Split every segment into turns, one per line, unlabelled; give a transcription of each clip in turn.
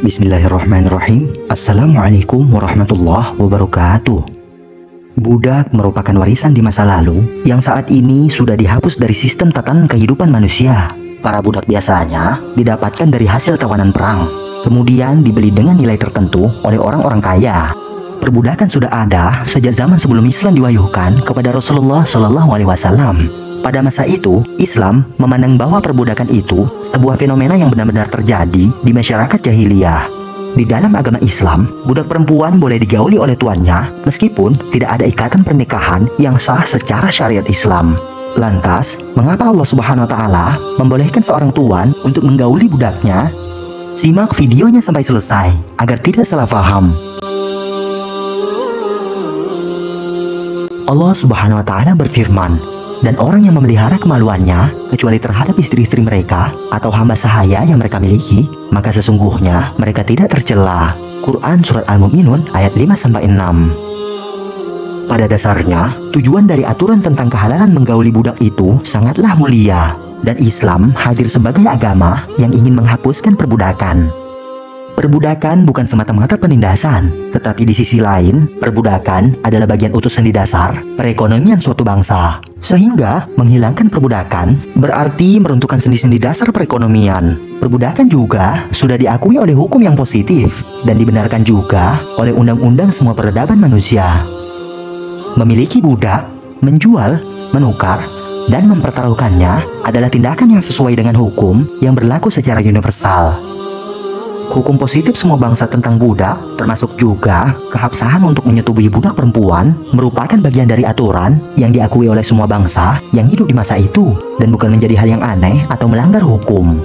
Bismillahirrahmanirrahim. Assalamualaikum warahmatullahi wabarakatuh. Budak merupakan warisan di masa lalu yang saat ini sudah dihapus dari sistem tatanan kehidupan manusia. Para budak biasanya didapatkan dari hasil tawanan perang, kemudian dibeli dengan nilai tertentu oleh orang-orang kaya. Perbudakan sudah ada sejak zaman sebelum Islam diwahyukan kepada Rasulullah Shallallahu Alaihi Wasallam. Pada masa itu, Islam memandang bahwa perbudakan itu sebuah fenomena yang benar-benar terjadi di masyarakat jahiliyah. Di dalam agama Islam, budak perempuan boleh digauli oleh tuannya meskipun tidak ada ikatan pernikahan yang sah secara syariat Islam. Lantas, mengapa Allah Subhanahu wa Ta'ala membolehkan seorang tuan untuk menggauli budaknya? Simak videonya sampai selesai agar tidak salah paham. Allah Subhanahu wa Ta'ala berfirman, "Dan orang yang memelihara kemaluannya kecuali terhadap istri-istri mereka atau hamba sahaya yang mereka miliki, maka sesungguhnya mereka tidak tercela." Quran Surat Al-Mu'minun ayat 5-6. Pada dasarnya, tujuan dari aturan tentang kehalalan menggauli budak itu sangatlah mulia, dan Islam hadir sebagai agama yang ingin menghapuskan perbudakan. Perbudakan bukan semata-mata penindasan, tetapi di sisi lain, perbudakan adalah bagian utuh sendi dasar perekonomian suatu bangsa. Sehingga, menghilangkan perbudakan berarti meruntuhkan sendi-sendi dasar perekonomian. Perbudakan juga sudah diakui oleh hukum yang positif dan dibenarkan juga oleh undang-undang semua peradaban manusia. Memiliki budak, menjual, menukar, dan mempertaruhkannya adalah tindakan yang sesuai dengan hukum yang berlaku secara universal. Hukum positif semua bangsa tentang budak, termasuk juga keabsahan untuk menyetubuhi budak perempuan, merupakan bagian dari aturan yang diakui oleh semua bangsa yang hidup di masa itu, dan bukan menjadi hal yang aneh atau melanggar hukum.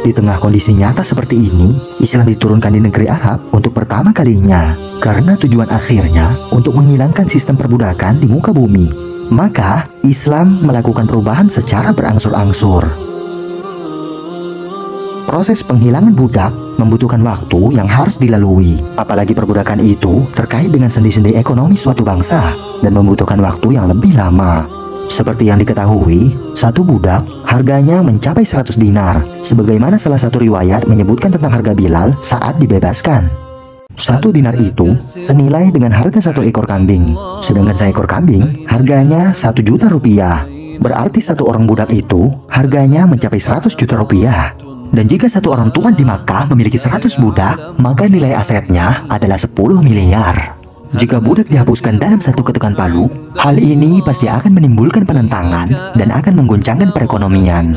Di tengah kondisi nyata seperti ini, Islam diturunkan di negeri Arab untuk pertama kalinya, karena tujuan akhirnya untuk menghilangkan sistem perbudakan di muka bumi. Maka, Islam melakukan perubahan secara berangsur-angsur. Proses penghilangan budak membutuhkan waktu yang harus dilalui, apalagi perbudakan itu terkait dengan sendi-sendi ekonomi suatu bangsa dan membutuhkan waktu yang lebih lama. Seperti yang diketahui, satu budak harganya mencapai 100 dinar, sebagaimana salah satu riwayat menyebutkan tentang harga Bilal saat dibebaskan. 1 dinar itu senilai dengan harga 1 ekor kambing, sedangkan seekor kambing harganya 1 juta rupiah. Berarti satu orang budak itu harganya mencapai 100 juta rupiah. Dan jika satu orang tuan di Makkah memiliki 100 budak, maka nilai asetnya adalah 10 miliar. Jika budak dihapuskan dalam satu ketukan palu, hal ini pasti akan menimbulkan penentangan dan akan mengguncangkan perekonomian.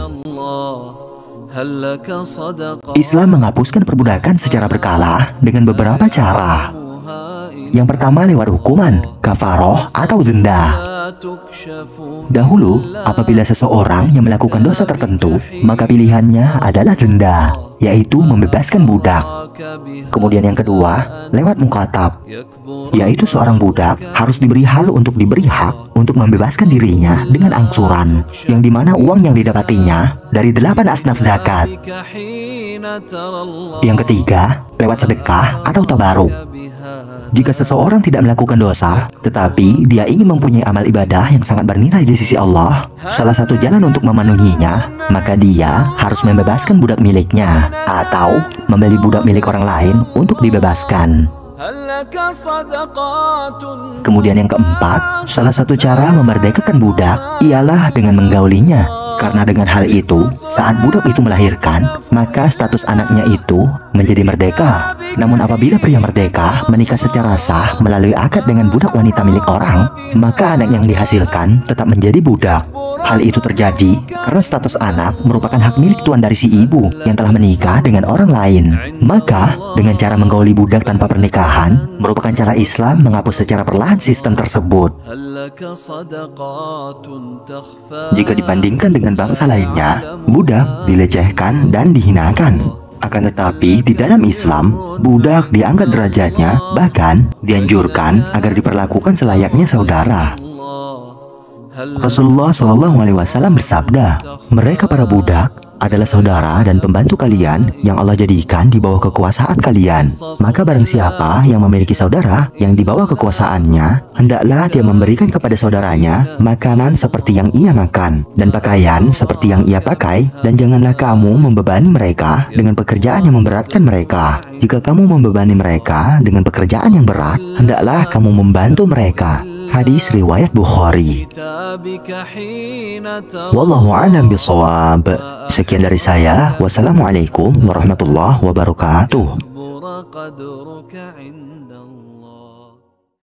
Islam menghapuskan perbudakan secara berkala dengan beberapa cara. Yang pertama lewat hukuman, kafaroh atau denda. Dahulu, apabila seseorang yang melakukan dosa tertentu, maka pilihannya adalah denda, yaitu membebaskan budak. Kemudian yang kedua, lewat mukatab, yaitu seorang budak harus diberi hal untuk diberi hak untuk membebaskan dirinya dengan angsuran, yang dimana uang yang didapatinya dari 8 asnaf zakat. Yang ketiga, lewat sedekah atau tabaruk. Jika seseorang tidak melakukan dosa, tetapi dia ingin mempunyai amal ibadah yang sangat bernilai di sisi Allah, salah satu jalan untuk memenuhinya, maka dia harus membebaskan budak miliknya, atau membeli budak milik orang lain untuk dibebaskan. Kemudian yang keempat, salah satu cara memerdekakan budak ialah dengan menggaulinya. Karena dengan hal itu, saat budak itu melahirkan, maka status anaknya itu menjadi merdeka. Namun apabila pria merdeka menikah secara sah melalui akad dengan budak wanita milik orang, maka anak yang dihasilkan tetap menjadi budak. Hal itu terjadi karena status anak merupakan hak milik tuan dari si ibu yang telah menikah dengan orang lain. Maka, dengan cara menggauli budak tanpa pernikahan, merupakan cara Islam menghapus secara perlahan sistem tersebut. Jika dibandingkan dengan bangsa lainnya, budak dilecehkan dan dihinakan. Akan tetapi, di dalam Islam, budak diangkat derajatnya, bahkan dianjurkan agar diperlakukan selayaknya saudara. Rasulullah SAW bersabda, "Mereka para budak adalah saudara dan pembantu kalian yang Allah jadikan di bawah kekuasaan kalian. Maka barang siapa yang memiliki saudara yang di bawah kekuasaannya, hendaklah dia memberikan kepada saudaranya makanan seperti yang ia makan dan pakaian seperti yang ia pakai, dan janganlah kamu membebani mereka dengan pekerjaan yang memberatkan mereka. Jika kamu membebani mereka dengan pekerjaan yang berat, hendaklah kamu membantu mereka. Hadis riwayat Bukhari. Wallahu a'lam bishawab. Sekian dari saya. Wassalamualaikum warahmatullahi wabarakatuh.